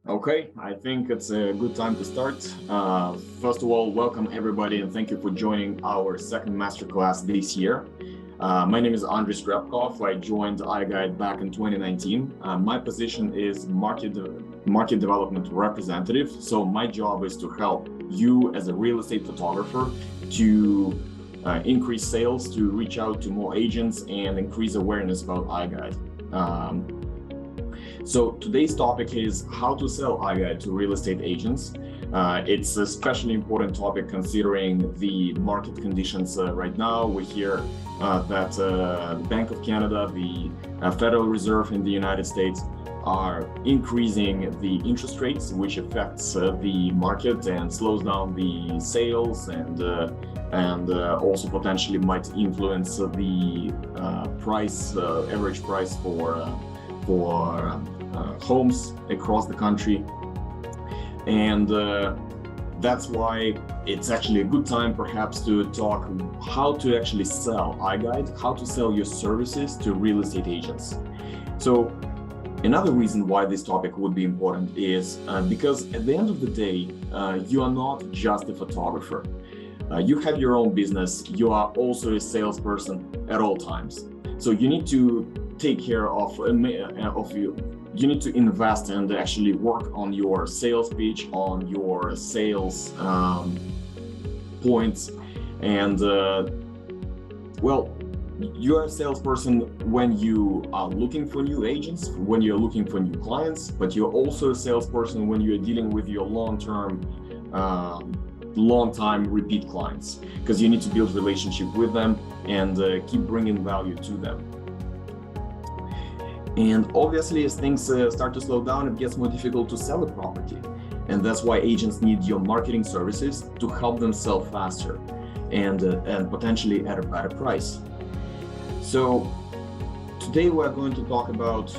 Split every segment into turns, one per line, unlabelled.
Okay, I think it's a good time to start. First of all, welcome everybody and thank you for joining our second masterclass this year. My name is Andrei Skrapkov. I joined iGUIDE back in 2019. My position is market development representative. So my job is to help you as a real estate photographer to increase sales, to reach out to more agents and increase awareness about iGUIDE. So today's topic is how to sell iGUIDE to real estate agents. It's a especially important topic considering the market conditions right now. We hear that Bank of Canada, the Federal Reserve in the United States are increasing the interest rates, which affects the market and slows down the sales and also potentially might influence the average price for homes across the country. And that's why it's actually a good time perhaps to talk how to actually sell iGUIDE, how to sell your services to real estate agents. So another reason why this topic would be important is because at the end of the day, you are not just a photographer. You have your own business. You are also a salesperson at all times. So you need to take care of you. You need to invest and actually work on your sales pitch, on your sales points. And well, you're a salesperson when you are looking for new agents, when you're looking for new clients, but you're also a salesperson when you're dealing with your long-time repeat clients, because you need to build relationship with them and keep bringing value to them. And obviously, as things start to slow down, it gets more difficult to sell a property. And that's why agents need your marketing services to help them sell faster and potentially at a better price. So today we're going to talk about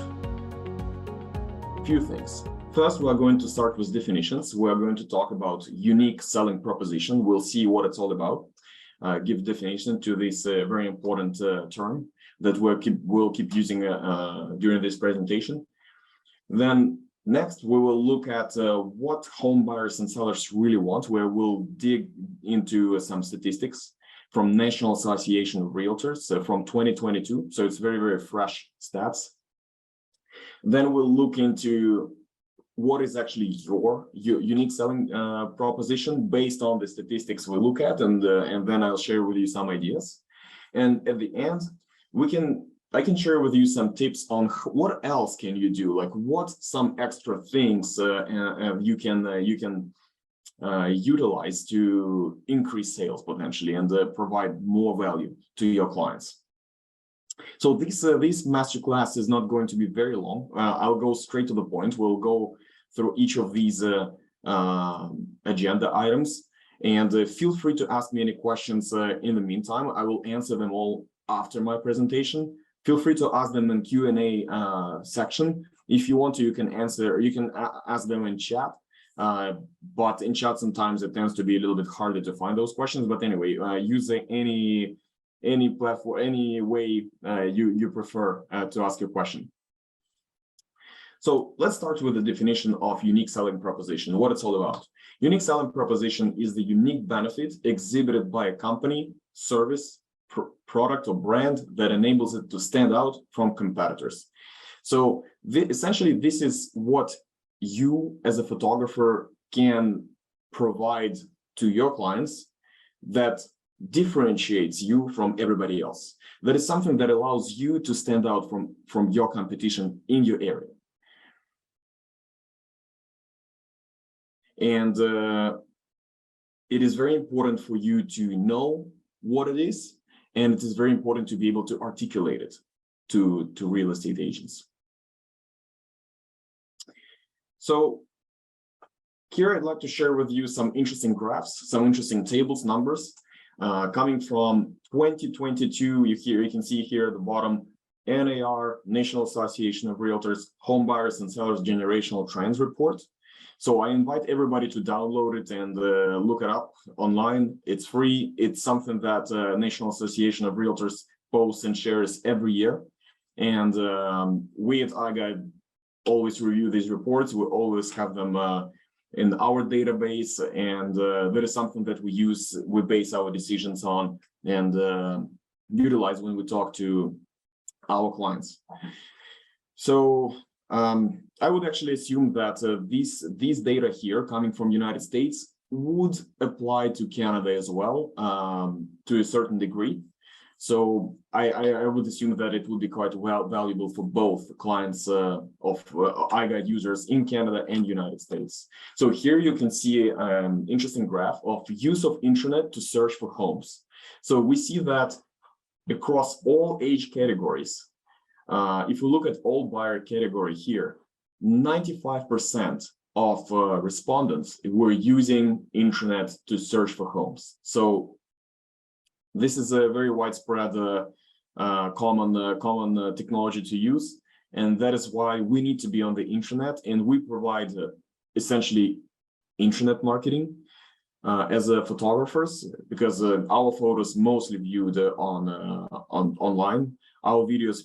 a few things. First, we're going to start with definitions. We're going to talk about unique selling proposition. We'll see what it's all about. Give definition to this very important term that we'll keep using during this presentation. Then next, we will look at what home buyers and sellers really want, where we'll dig into some statistics from National Association of Realtors from 2022. So it's very, very fresh stats. Then we'll look into what is actually your unique selling proposition based on the statistics we look at, and then I'll share with you some ideas. And at the end, I can share with you some tips on what else can you do, like what some extra things you can utilize to increase sales potentially and provide more value to your clients. So this masterclass is not going to be very long. I'll go straight to the point. We'll go through each of these agenda items, and feel free to ask me any questions in the meantime. I will answer them all after my presentation. Feel free to ask them in Q&A section. If you want to, you can ask them in chat. But in chat, sometimes it tends to be a little bit harder to find those questions. But anyway, use any platform, any way you prefer to ask your question. So let's start with the definition of unique selling proposition, what it's all about. Unique selling proposition is the unique benefit exhibited by a company, service, product, or brand that enables it to stand out from competitors. So essentially, this is what you as a photographer can provide to your clients that differentiates you from everybody else. That is something that allows you to stand out from your competition in your area. And it is very important for you to know what it is, and it is very important to be able to articulate it to real estate agents. So here I'd like to share with you some interesting graphs, some interesting tables, numbers, coming from 2022. You can see here at the bottom, NAR, National Association of Realtors, Home Buyers and Sellers Generational Trends Report. So I invite everybody to download it and look it up online. It's free. It's something that National Association of Realtors posts and shares every year. And we at iGUIDE always review these reports. We always have them in our database, and that is something that we base our decisions on and utilize when we talk to our clients. So I would actually assume that these data here coming from United States would apply to Canada as well, to a certain degree. So I would assume that it would be quite valuable for both clients of iGUIDE users in Canada and United States. So here you can see an interesting graph of use of internet to search for homes. So we see that across all age categories, if we look at all buyer category here, 95% of respondents were using internet to search for homes. So this is a very widespread, common technology to use, and that is why we need to be on the internet, and we provide essentially internet marketing as photographers, because our photos mostly viewed online, our videos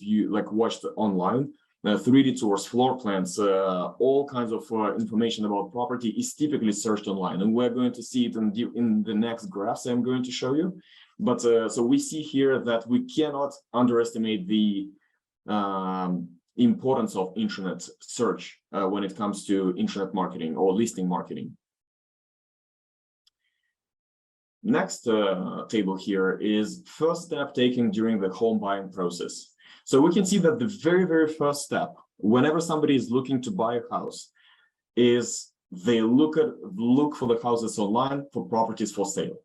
watched online. 3D tours, floor plans, all kinds of information about property is typically searched online, and we're going to see it in the next graphs I'm going to show you. But so we see here that we cannot underestimate the importance of internet search when it comes to internet marketing or listing marketing. Next table here is first step taken during the home buying process. So we can see that the very first step, whenever somebody is looking to buy a house, is they look for the houses online for properties for sale.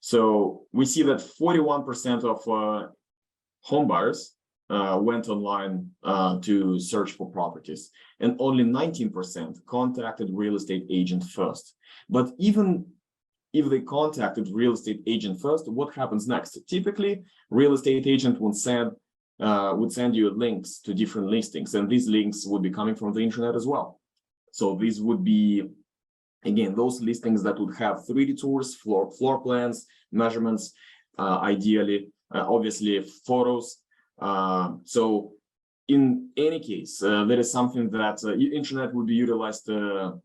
So we see that 41% of home buyers went online to search for properties, and only 19% contacted real estate agent first. But even if they contacted real estate agent first, what happens next? Typically, real estate agent would send you links to different listings, and these links would be coming from the internet as well. So these would be, again, those listings that would have 3D tours, floor plans, measurements, ideally, obviously photos. So in any case, that is something that internet would be utilized to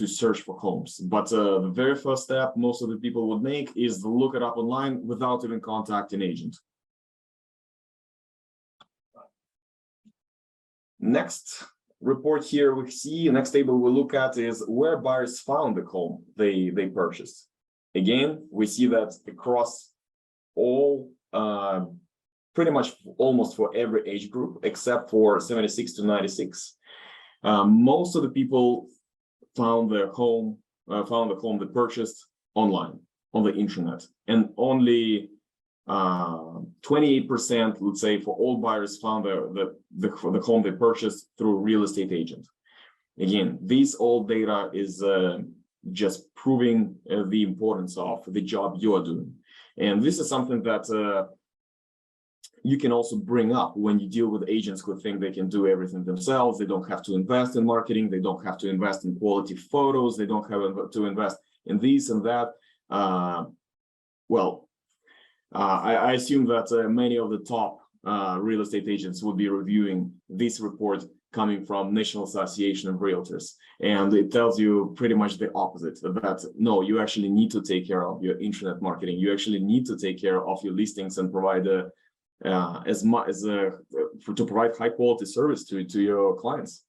search for homes. But the very first step most of the people would make is to look it up online without even contacting an agent. Next report here we see, next table we look at is where buyers found the home they purchased. Again, we see that across all, pretty much almost for every age group, except for 76 to 96. Most of the people found the home they purchased online, on the internet, and only 28%, let's say, for all buyers found the home they purchased through real estate agent. Again, this all data is just proving the importance of the job you are doing, and this is something that you can also bring up when you deal with agents who think they can do everything themselves. They don't have to invest in marketing, they don't have to invest in quality photos, they don't have to invest in this and that. I assume that many of the top real estate agents would be reviewing this report coming from National Association of Realtors, and it tells you pretty much the opposite, that no, you actually need to take care of your internet marketing, you actually need to take care of your listings and provide to provide high quality service to your clients,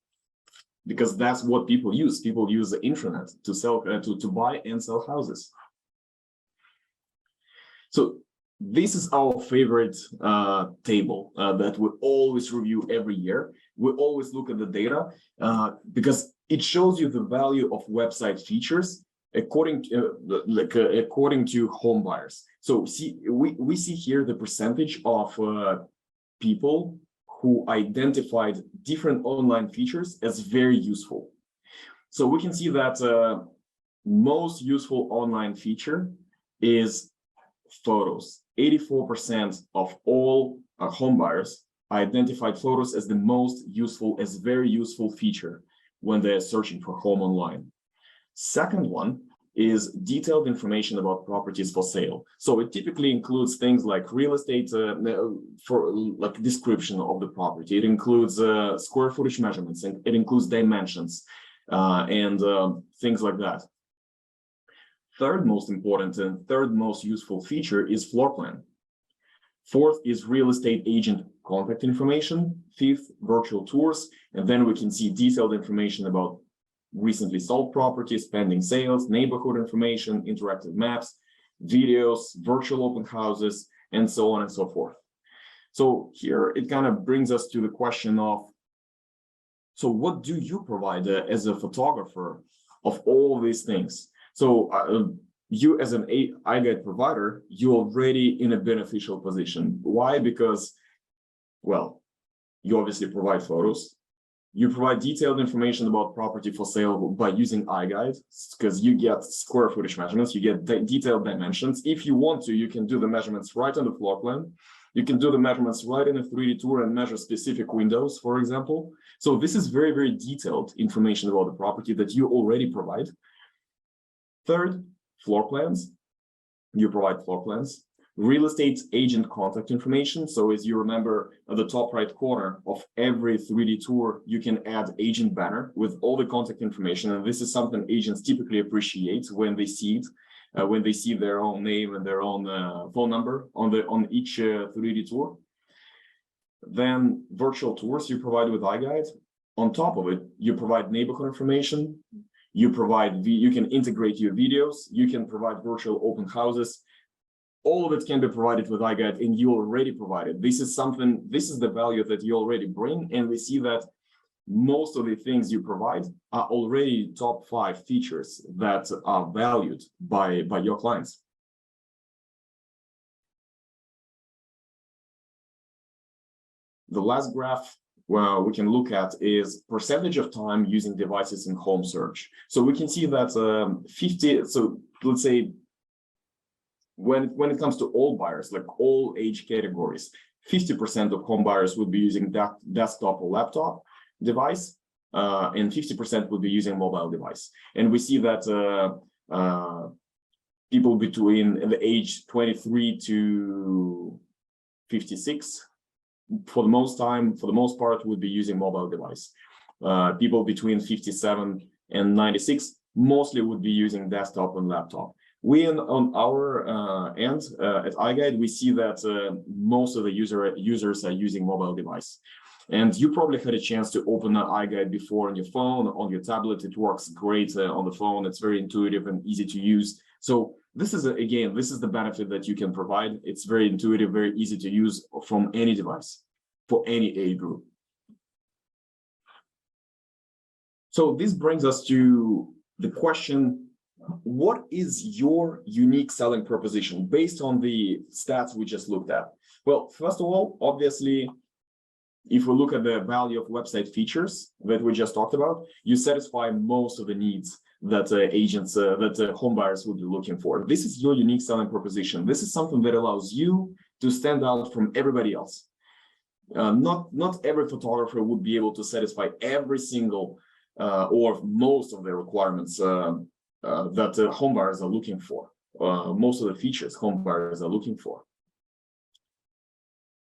because that's what people use. People use the internet to sell, to buy and sell houses. So this is our favorite table that we always review every year. We always look at the data because it shows you the value of website features according to home buyers. So we see here the percentage of people who identified different online features as very useful. So we can see that most useful online feature is photos. 84% of all home buyers identified photos as the most useful, as very useful feature when they're searching for home online. Second one is detailed information about properties for sale. So it typically includes things like real estate for like description of the property. It includes square footage measurements, and it includes dimensions and things like that. Third most important and third most useful feature is floor plan. Fourth is real estate agent contact information. Fifth, virtual tours. And then we can see detailed information about recently sold properties, pending sales, neighborhood information, interactive maps, videos, virtual open houses, and so on and so forth. So here it kind of brings us to the question of, so what do you provide as a photographer of all these things? So you as an iGUIDE provider, you're already in a beneficial position. Why? Because, well, you obviously provide photos. You provide detailed information about property for sale by using iGUIDE, because you get square footage measurements, you get detailed dimensions. If you want to, you can do the measurements right on the floor plan. You can do the measurements right in a 3D tour and measure specific windows, for example. So this is very, very detailed information about the property that you already provide. Third, floor plans. You provide floor plans. Real estate agent contact information. So as you remember, at the top right corner of every 3D tour, you can add agent banner with all the contact information. And this is something agents typically appreciate when they see it, when they see their own name and their own phone number on each 3D tour. Then virtual tours you provide with iGUIDE. On top of it, you provide neighborhood information. You can integrate your videos. You can provide virtual open houses. All of it can be provided with iGUIDE, and you already provide it. This is the value that you already bring, and we see that most of the things you provide are already top 5 features that are valued by your clients. The last graph we can look at is percentage of time using devices in home search. So we can see that so let's say when it comes to all buyers, like all age categories, 50% of home buyers would be using desktop or laptop device, and 50% would be using mobile device. And we see that people between the age 23 to 56, for the most part, would be using mobile device. People between 57 and 96 mostly would be using desktop and laptop. We on our end at iGUIDE, we see that most of the users are using mobile device. And you probably had a chance to open an iGUIDE before on your phone, on your tablet. It works great on the phone. It's very intuitive and easy to use. So this is, again, this is the benefit that you can provide. It's very intuitive, very easy to use from any device for any age group. So this brings us to the question, what is your unique selling proposition based on the stats we just looked at? Well, first of all, obviously, if we look at the value of website features that we just talked about, you satisfy most of the needs that home buyers would be looking for. This is your unique selling proposition. This is something that allows you to stand out from everybody else. Not every photographer would be able to satisfy every single or most of the requirements that home buyers are looking for. Most of the features home buyers are looking for.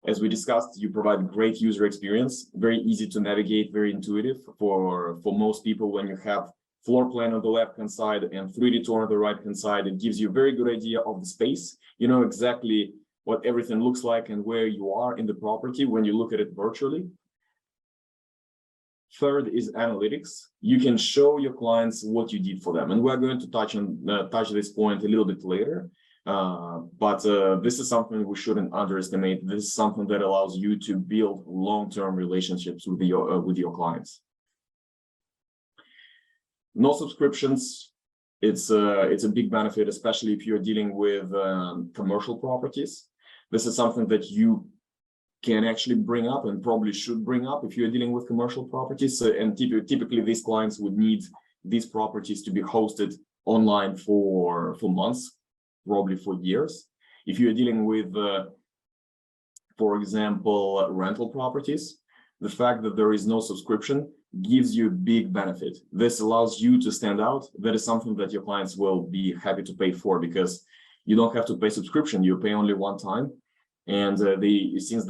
As we discussed, you provide great user experience, very easy to navigate, very intuitive for most people. When you have floor plan on the left-hand side and 3D tour on the right-hand side, it gives you a very good idea of the space. You know exactly what everything looks like and where you are in the property when you look at it virtually. Third is analytics. You can show your clients what you did for them. And we're going to touch this point a little bit later. But this is something we shouldn't underestimate. This is something that allows you to build long-term relationships with your clients. No subscriptions. It's a big benefit, especially if you're dealing with commercial properties. This is something that you can actually bring up and probably should bring up if you're dealing with commercial properties. And typically these clients would need these properties to be hosted online for months, probably for years. If you're dealing with, for example, rental properties, the fact that there is no subscription gives you a big benefit. This allows you to stand out. That is something that your clients will be happy to pay for, because you don't have to pay subscription. You pay only one time, and since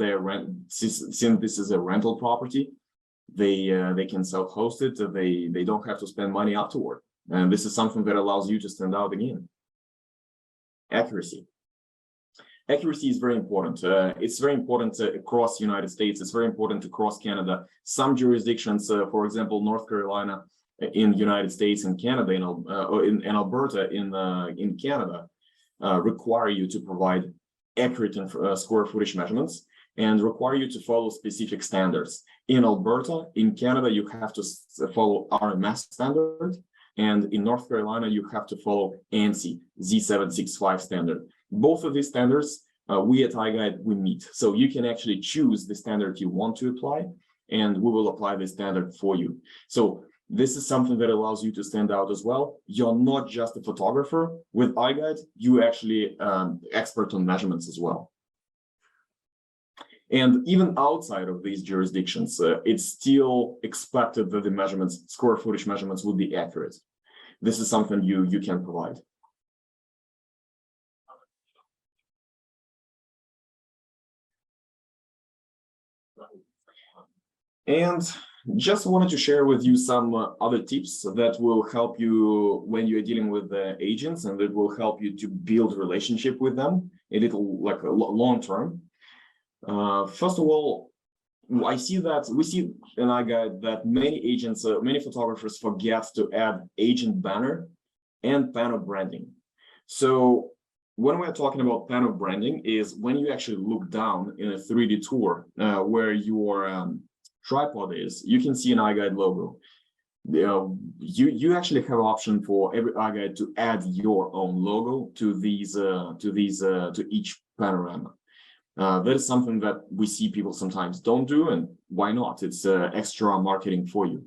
this is a rental property, they can self-host it. They don't have to spend money afterward, and this is something that allows you to stand out again. Accuracy. Accuracy is very important. It's very important across the United States. It's very important across Canada. Some jurisdictions, for example, North Carolina in the United States and Canada, in Alberta in Canada, require you to provide accurate square footage measurements and require you to follow specific standards. In Alberta, in Canada, you have to follow RMS standard, and in North Carolina, you have to follow ANSI Z765 standard. Both of these standards, we at iGUIDE, we meet. So you can actually choose the standard you want to apply, and we will apply the standard for you. So this is something that allows you to stand out as well. You're not just a photographer. With iGUIDE, you actually expert on measurements as well. And even outside of these jurisdictions, it's still expected that the measurements, square footage measurements, will be accurate. This is something you can provide. And just wanted to share with you some other tips that will help you when you're dealing with the agents, and that will help you to build a relationship with them a little like a long term. First of all, we see in iGUIDE that many agents, many photographers forget to add agent banner and panel branding. So when we're talking about panel branding is when you actually look down in a 3D tour where your tripod is, you can see an iGUIDE logo. You actually have an option for every iGUIDE to add your own logo to each panorama. That is something that we see people sometimes don't do, and why not? It's extra marketing for you.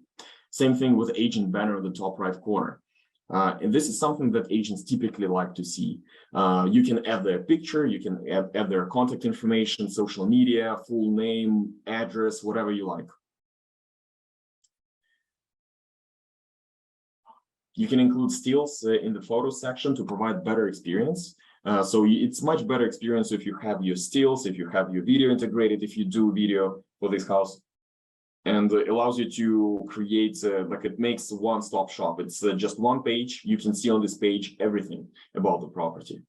Same thing with agent banner in the top right corner. And this is something that agents typically like to see. You can add their picture, you can add their contact information, social media, full name, address, whatever you like. You can include stills in the photo section to provide better experience. So it's much better experience if you have your stills, if you have your video integrated, if you do video for this house. And it allows you to create, like it makes a one-stop shop. It's just one page. You can see on this page everything about the property.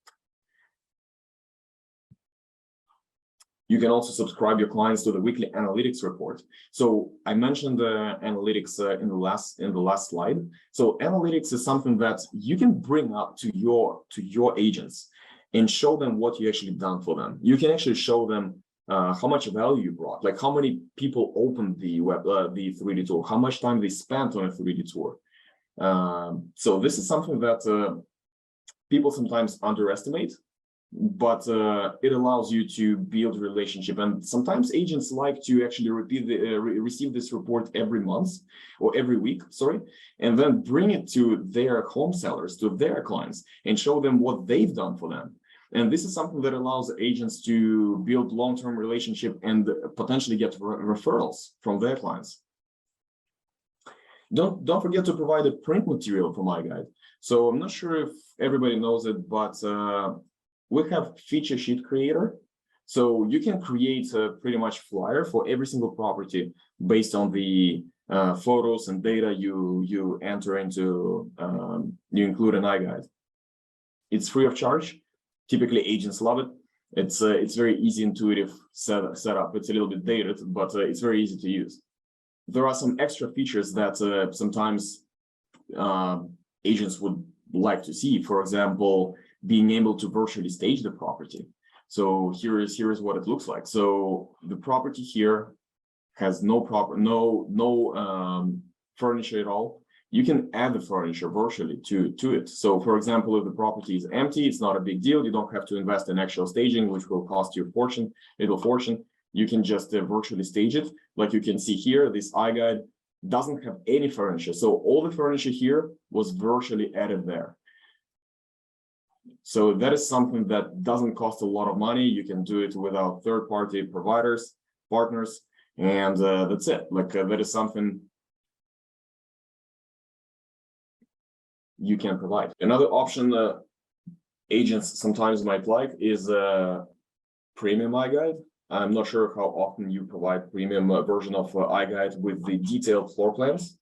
You can also subscribe your clients to the weekly analytics report. So I mentioned the analytics in the last slide. So analytics is something that you can bring up to your agents and show them what you actually done for them. You can actually show them how much value you brought, like how many people opened the 3D tour, how much time they spent on a 3D tour. So this is something that people sometimes underestimate, but it allows you to build a relationship. And sometimes agents like to actually receive this report every month or every week, sorry, and then bring it to their home sellers, to their clients, and show them what they've done for them. And this is something that allows agents to build long-term relationship and potentially get referrals from their clients. Don't forget to provide a print material from iGUIDE. So I'm not sure if everybody knows it, but we have feature sheet creator. So you can create a pretty much flyer for every single property based on the photos and data you enter into, you include in iGUIDE. It's free of charge. Typically, agents love it. It's very easy, intuitive setup. It's a little bit dated, but it's very easy to use. There are some extra features that sometimes agents would like to see. For example, being able to virtually stage the property. So here is what it looks like. So the property here has no furniture at all. You can add the furniture virtually to it. So for example, if the property is empty, it's not a big deal. You don't have to invest in actual staging, which will cost you a little fortune. You can just virtually stage it. Like you can see here, this iGUIDE doesn't have any furniture. So all the furniture here was virtually added there. So that is something that doesn't cost a lot of money. You can do it without third-party providers, partners, and that's it. Like that is something you can provide. Another option agents sometimes might like is premium iGUIDE. I'm not sure how often you provide premium version of iGUIDE with the detailed floor plans.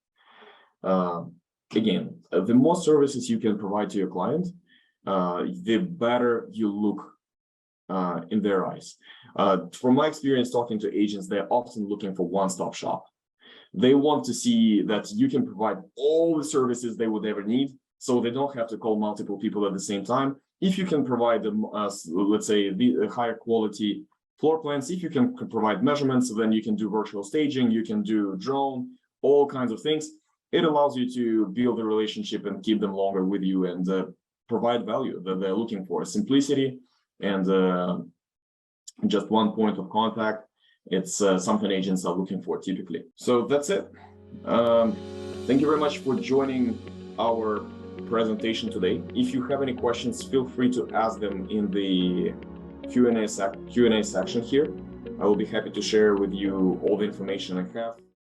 Again, the more services you can provide to your client, the better you look in their eyes. From my experience talking to agents, they're often looking for one-stop shop. They want to see that you can provide all the services they would ever need, so they don't have to call multiple people at the same time. If you can provide them, let's say, the higher quality floor plans, if you can provide measurements, then you can do virtual staging, you can do drone, all kinds of things. It allows you to build a relationship and keep them longer with you and provide value that they're looking for. Simplicity and just one point of contact. It's something agents are looking for typically. So that's it. Thank you very much for joining our presentation today. If you have any questions, feel free to ask them in the Q&A section here. I will be happy to share with you all the information I have.